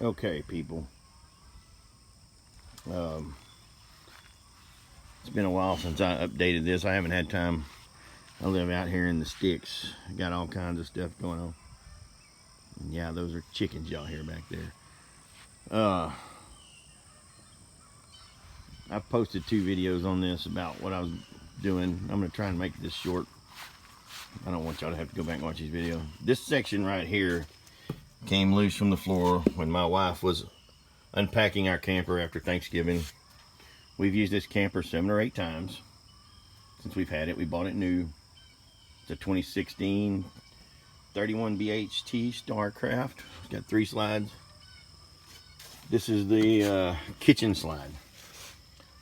Okay, people. It's been a while since I updated this. I haven't had time. I live out here in the sticks. Got all kinds of stuff going on. And yeah, those are chickens y'all hear back there. I've posted 2 videos on this about what I was doing. I'm going to try and make this short. I don't want y'all to have to go back and watch these videos. This section right here came loose from the floor when my wife was unpacking our camper after Thanksgiving. We've used this camper 7 or 8 times since we've had it. We bought it new. It's a 2016 31 BHT Starcraft. It's got 3 slides. This is the kitchen slide.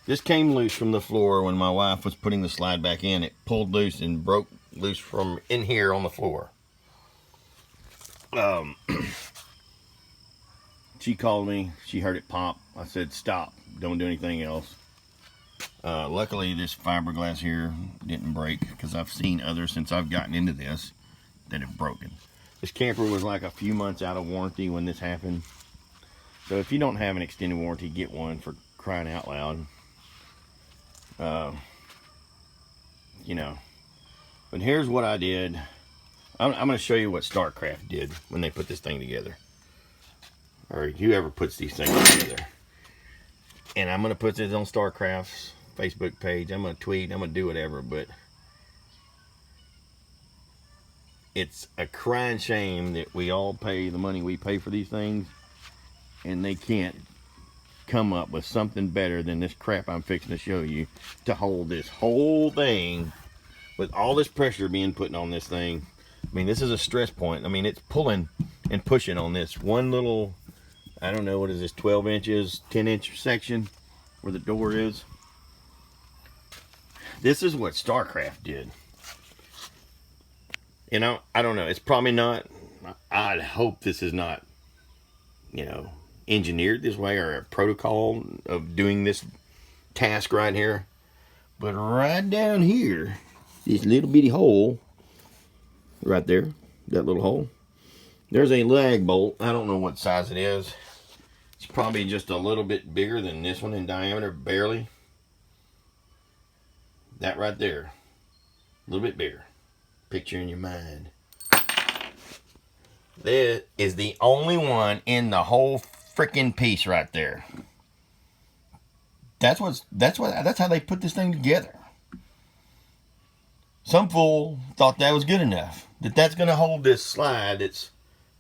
This came loose from the floor when my wife was putting the slide back in. It pulled loose and broke loose from in here on the floor. She called me. She heard it pop. I said, stop. Don't do anything else. Luckily, this fiberglass here didn't break because I've seen others since I've gotten into this that have broken. This camper was like a few months out of warranty when this happened. So if you don't have an extended warranty, get one, for crying out loud. You know. But here's what I did. I'm going to show you what Starcraft did when they put this thing together. Or whoever puts these things together. And I'm going to put this on Starcraft's Facebook page. I'm going to tweet. I'm going to do whatever. But it's a crying shame that we all pay the money we pay for these things. And they can't come up with something better than this crap I'm fixing to show you to hold this whole thing with all this pressure being put on this thing. I mean, this is a stress point. I mean, it's pulling and pushing on this one little, I don't know, what is this, 12 inches, 10-inch section where the door is. This is what Starcraft did. You know, I don't know. It's probably not, I'd hope this is not, you know, engineered this way or a protocol of doing this task right here. But right down here, this little bitty hole, right there, that little hole, there's a lag bolt. I don't know what size it is. It's probably just a little bit bigger than this one in diameter, barely. That right there, a little bit bigger. Picture in your mind. This is the only one in the whole freaking piece right there. That's how they put this thing together. Some fool thought that was good enough. That's going to hold this slide. That's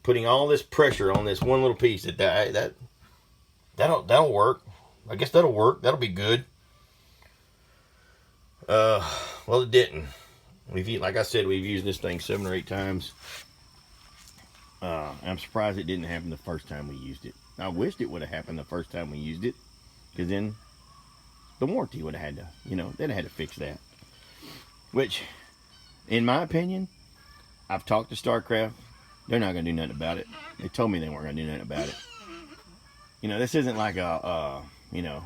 putting all this pressure on this one little piece. That'll work. I guess that'll work. That'll be good. Well, it didn't. Like I said, we've used this thing 7 or 8 times. I'm surprised it didn't happen the first time we used it. I wished it would have happened the first time we used it, because then the warranty would have had to, you know, they'd have had to fix that. Which, in my opinion, I've talked to Starcraft. They're not going to do nothing about it. They told me they weren't going to do nothing about it. You know, this isn't like you know,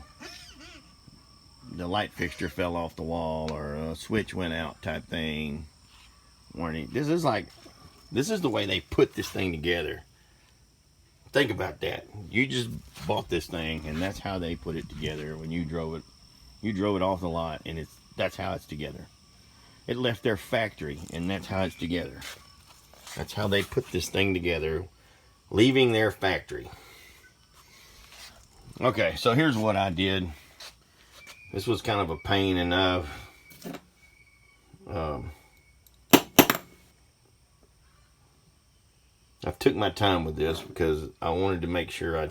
the light fixture fell off the wall or a switch went out type thing. Warranty. This is the way they put this thing together. Think about that. You just bought this thing, and that's how they put it together. When you drove it, off the lot, and that's how it's together. It left their factory, and that's how it's together. That's how they put this thing together, leaving their factory. Okay, so here's what I did. This was kind of a pain enough. I took my time with this because I wanted to make sure I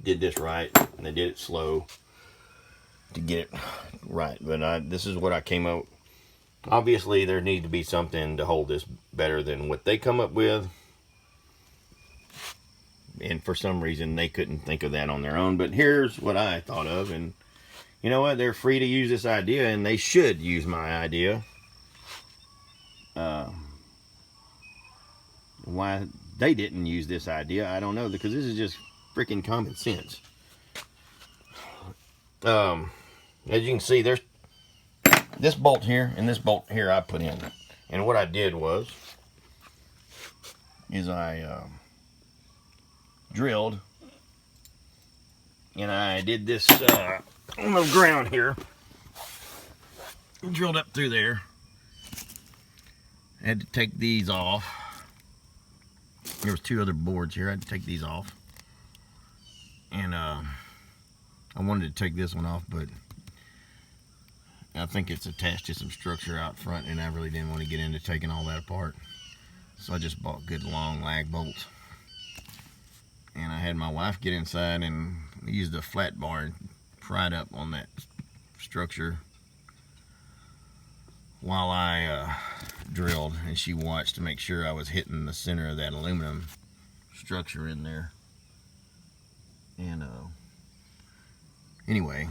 did this right, and I did it slow to get it right. But this is what I came up. Obviously, there needs to be something to hold this better than what they come up with. And for some reason, they couldn't think of that on their own. But here's what I thought of. And you know what? They're free to use this idea, and they should use my idea. Why they didn't use this idea, I don't know, because this is just freaking common sense. As you can see, there's this bolt here and this bolt here I put in. And what I did was, I drilled. And I did this on the ground here. Drilled up through there. I had to take these off. There was 2 other boards here. I had to take these off. And I wanted to take this one off, but I think it's attached to some structure out front, and I really didn't want to get into taking all that apart. So I just bought good long lag bolts. And I had my wife get inside and used a flat bar and pry it up on that structure while I drilled, and she watched to make sure I was hitting the center of that aluminum structure in there. And anyway,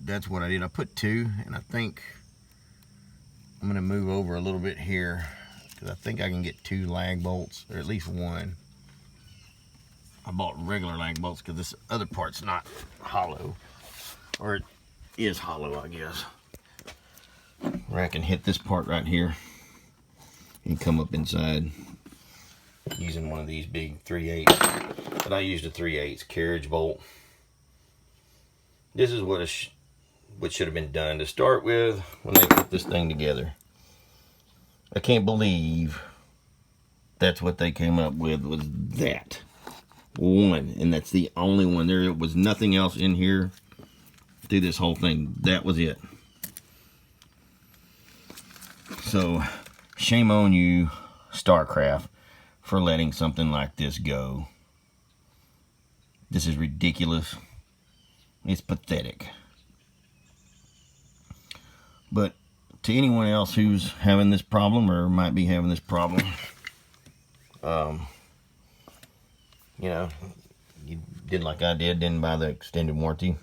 that's what I did. I put 2, and I think I'm going to move over a little bit here because I think I can get 2 lag bolts, or at least 1. I bought regular lag bolts because this other part's not hollow, or it is hollow, I guess. Where I can hit this part right here and come up inside using one of these big 3/8, but I used a 3/8 carriage bolt. This is what should have been done to start with when they put this thing together. I can't believe that's what they came up with, was that one, and that's the only one. There was nothing else in here through this whole thing. That was it. So shame on you, Starcraft, for letting something like this go. This is ridiculous. It's pathetic. But to anyone else who's having this problem, or might be having this problem, you know, you did like I did, didn't buy the extended warranty.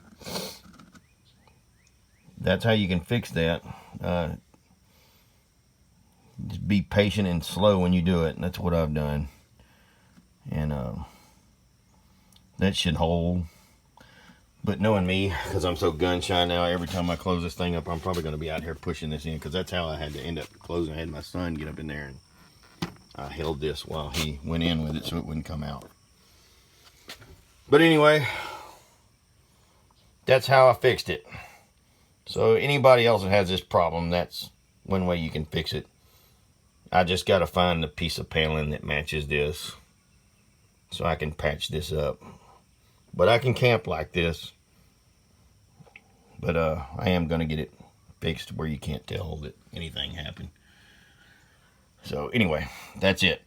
That's how you can fix that. Just be patient and slow when you do it, and that's what I've done. And that should hold. But knowing me, because I'm so gun shy now, every time I close this thing up, I'm probably going to be out here pushing this in, because that's how I had to end up closing. I had my son get up in there, and I held this while he went in with it so it wouldn't come out. But anyway, that's how I fixed it. So anybody else that has this problem, that's one way you can fix it. I just got to find the piece of paneling that matches this so I can patch this up. But I can camp like this. But I am going to get it fixed where you can't tell that anything happened. So anyway, that's it.